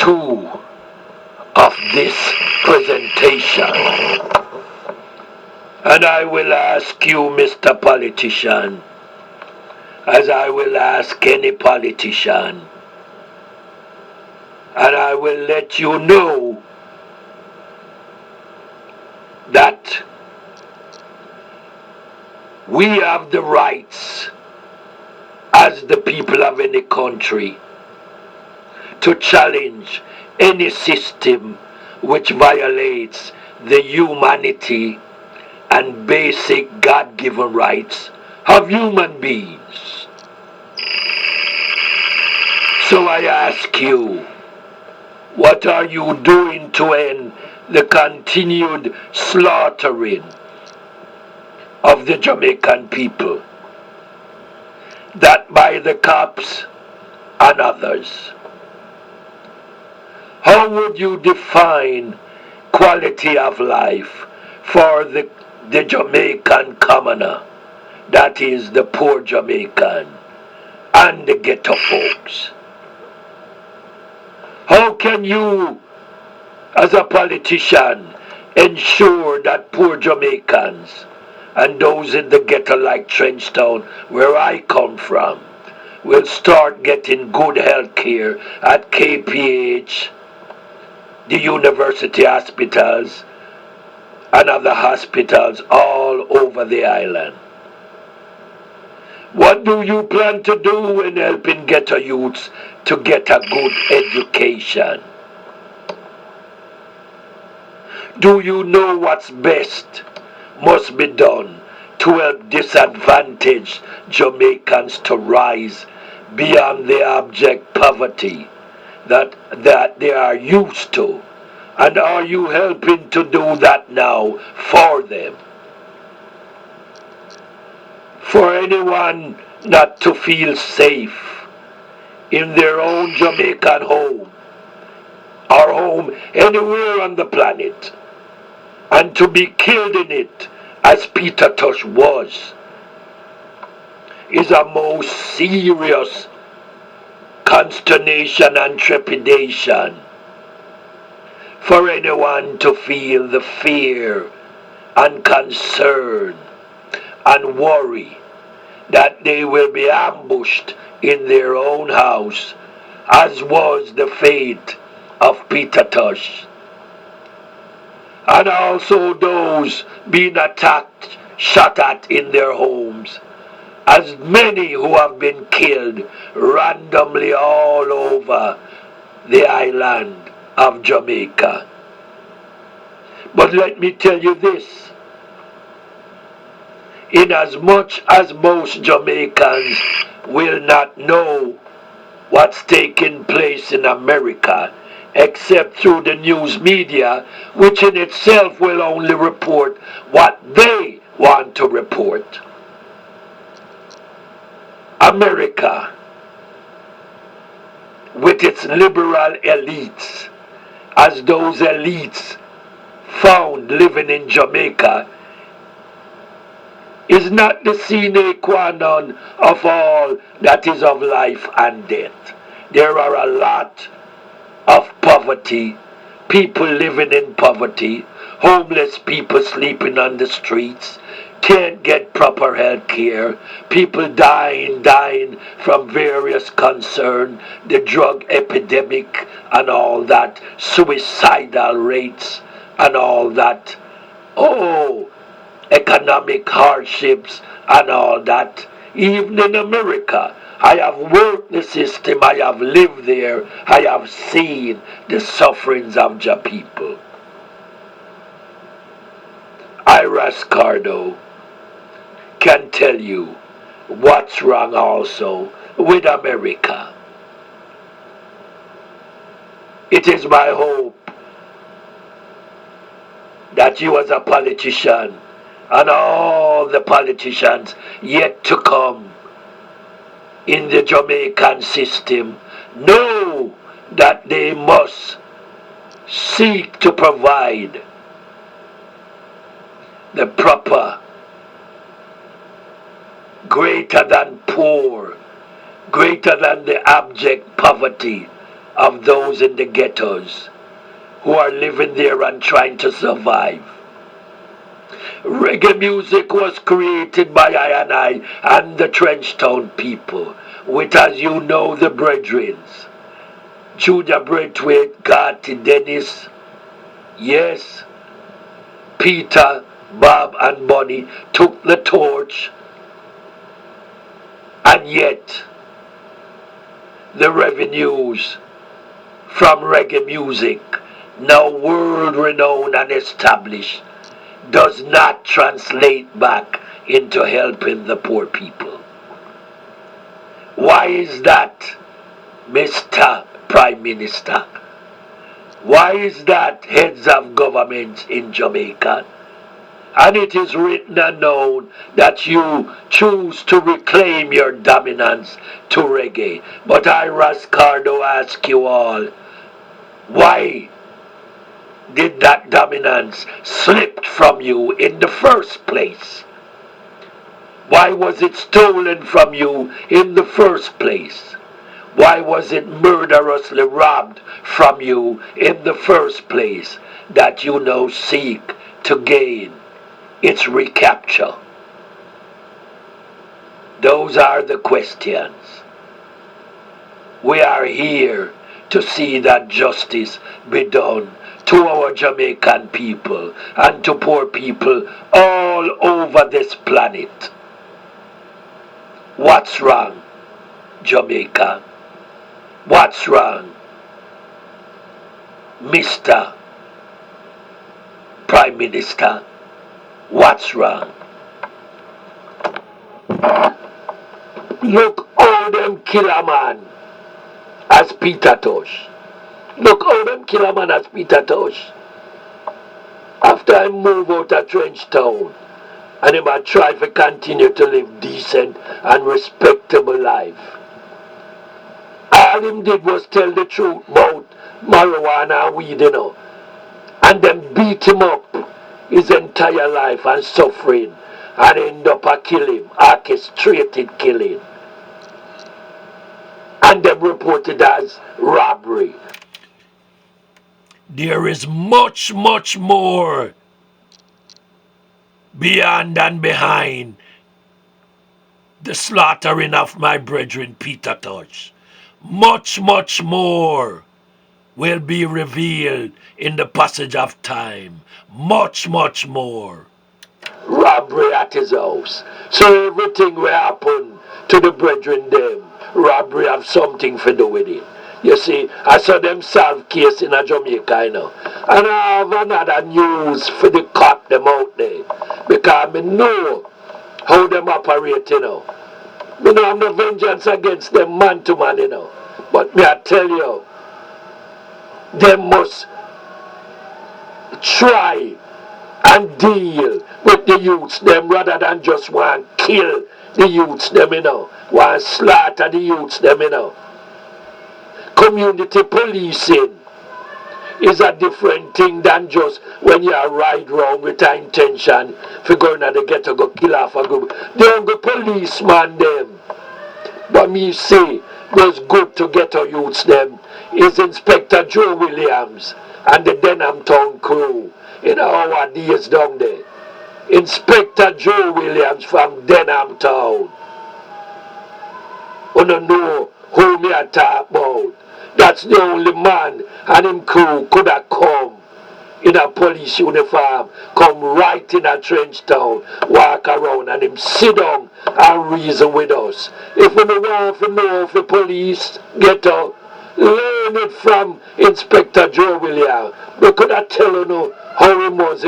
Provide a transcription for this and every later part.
2 of this presentation. And I will ask you, Mr. Politician, as I will ask any politician, and I will let you know that we have the rights as the people of any country to challenge any system which violates the humanity and basic God-given rights of human beings. So I ask you, what are you doing to end the continued slaughtering of the Jamaican people, that by the cops and others? How would you define quality of life for the Jamaican commoner, that is the poor Jamaican and the ghetto folks? How can you, as a politician, ensure that poor Jamaicans and those in the ghetto like Trenchtown, where I come from, will start getting good health care at KPH, the university hospitals, and other hospitals all over the island? What do you plan to do in helping ghetto youths to get a good education? Do you know what's best must be done to help disadvantaged Jamaicans to rise beyond the abject poverty that they are used to? And are you helping to do that now for them? For anyone not to feel safe in their own Jamaican home or home anywhere on the planet, and to be killed in it as Peter Tosh was, is a most serious consternation and trepidation. For anyone to feel the fear and concern and worry that they will be ambushed in their own house, as was the fate of Peter Tosh. And also those being attacked, shot at in their homes, as many who have been killed randomly all over the island of Jamaica. But let me tell you this, inasmuch as most Jamaicans will not know what's taking place in America, except through the news media, which in itself will only report what they want to report. America, with its liberal elites, as those elites found living in Jamaica, is not the sine qua non of all that is of life and death. There are a lot of poverty, people living in poverty, homeless people sleeping on the streets, can't get proper health care, people dying from various concerns, the drug epidemic and all that, suicidal rates and all that, economic hardships and all that. Even in America, I have worked the system, I have lived there, I have seen the sufferings of the people. Cardo can tell you what's wrong also with America. It is my hope that you as a politician and all the politicians yet to come in the Jamaican system know that they must seek to provide the proper, greater than poor, greater than the abject poverty of those in the ghettos who are living there and trying to survive. Reggae music was created by I and the Trenchtown people, with, as you know, the Brethrens. Judah Braithwaite, Gotti, Dennis, yes, Peter, Bob and Bonnie took the torch, and yet the revenues from reggae music, now world renowned and established, does not translate back into helping the poor people. Why is that, Mr. Prime Minister? Why is that, heads of governments in Jamaica? And it is written and known that you choose to reclaim your dominance to reggae. But I, Cardo, ask you all, why did that dominance slip from you in the first place? Why was it stolen from you in the first place? Why was it murderously robbed from you in the first place that you now seek to gain its recapture? Those are the questions. We are here to see that justice be done to our Jamaican people and to poor people all over this planet. What's wrong, Jamaica? What's wrong, Mr. Prime Minister? What's wrong? Look how them kill a man as Peter Tosh. Look how them kill a man as Peter Tosh. After I move out of Trenchtown, and him a try to continue to live decent and respectable life. All him did was tell the truth about marijuana and weed, and then beat him up his entire life and suffering, and end up a kill him, orchestrated killing. And then reported as robbery. There is much, much more beyond and behind the slaughtering of my brethren Peter Tosh. Much, much more will be revealed in the passage of time. Much, much more. Robbery at his house. So everything will happen to the brethren them. Robbery have something to do with it. You see, I saw them solve case in a Jamaica, And I have another news for the cop them out there. Because I know how them operate, Me know I'm no vengeance against them man to man, But me I tell you, them must try and deal with the youths them rather than just want to kill the youths them, Want to slaughter the youths them, Community policing is a different thing than just when you ride round with an intention for going to the ghetto go kill off a group. They don't go policeman them. But me say, was good to ghetto youths them is Inspector Joe Williams and the Denham Town crew in our days down there. Inspector Joe Williams from Denham Town. You don't know who me I talk about. That's the only man and him crew could have come in a police uniform, come right in a Trenchtown, walk around and him sit down and reason with us. If we don't want to know if the police get out, learn it from Inspector Joe Williams. We could have tell you how he was,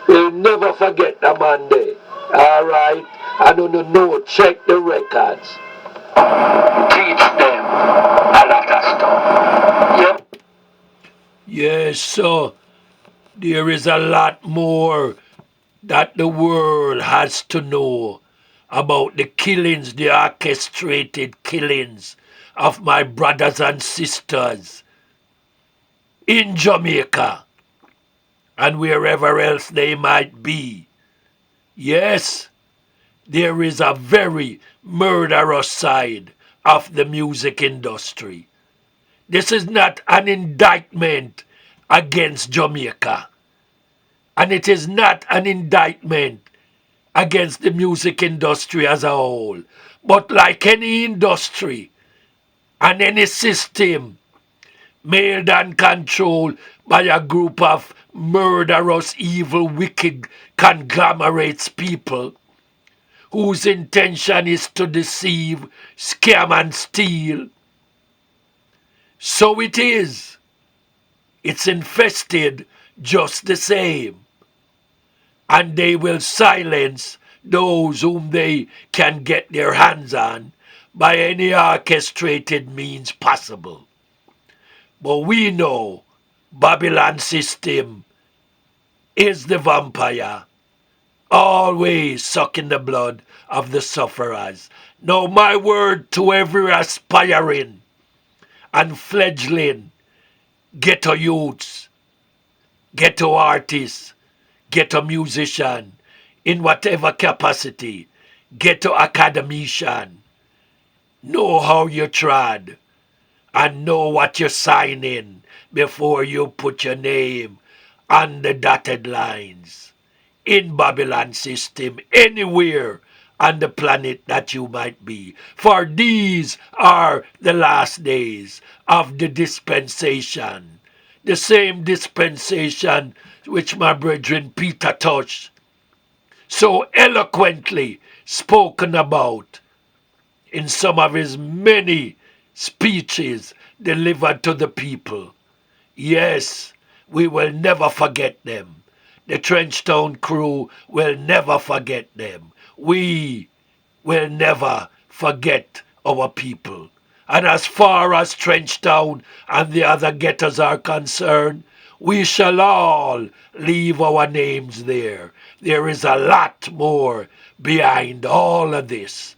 We'll never forget the man there. Alright? I don't know, check the records. Teach them a lot of stuff. Yep. Yes, sir. There is a lot more that the world has to know about the killings, the orchestrated killings of my brothers and sisters in Jamaica and wherever else they might be. Yes, there is a very murderous side of the music industry. This is not an indictment against Jamaica. And it is not an indictment against the music industry as a whole. But like any industry and any system made and controlled by a group of murderous, evil, wicked conglomerates people whose intention is to deceive, scam, and steal, so it is. It's infested just the same. And they will silence those whom they can get their hands on by any orchestrated means possible. But we know Babylon system is the vampire, always sucking the blood of the sufferers. Now my word to every aspiring and fledgling ghetto youths, ghetto artists, ghetto musician, in whatever capacity, ghetto academician, know how you trod and know what you're signing before you put your name on the dotted lines in Babylon system anywhere on the planet that you might be. For these are the last days of the dispensation, the same dispensation which my brethren Peter touched so eloquently spoken about in some of his many speeches delivered to the people. Yes, we will never forget them. The Trenchtown crew will never forget them. We will never forget our people. And as far as Trenchtown and the other ghettos are concerned, we shall all leave our names there. There is a lot more behind all of this.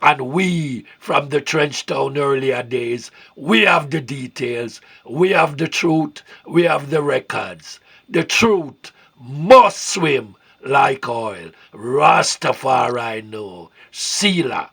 And we, from the Trenchtown earlier days, we have the details, we have the truth, we have the records. The truth must swim like oil. Rastafari know. Sila.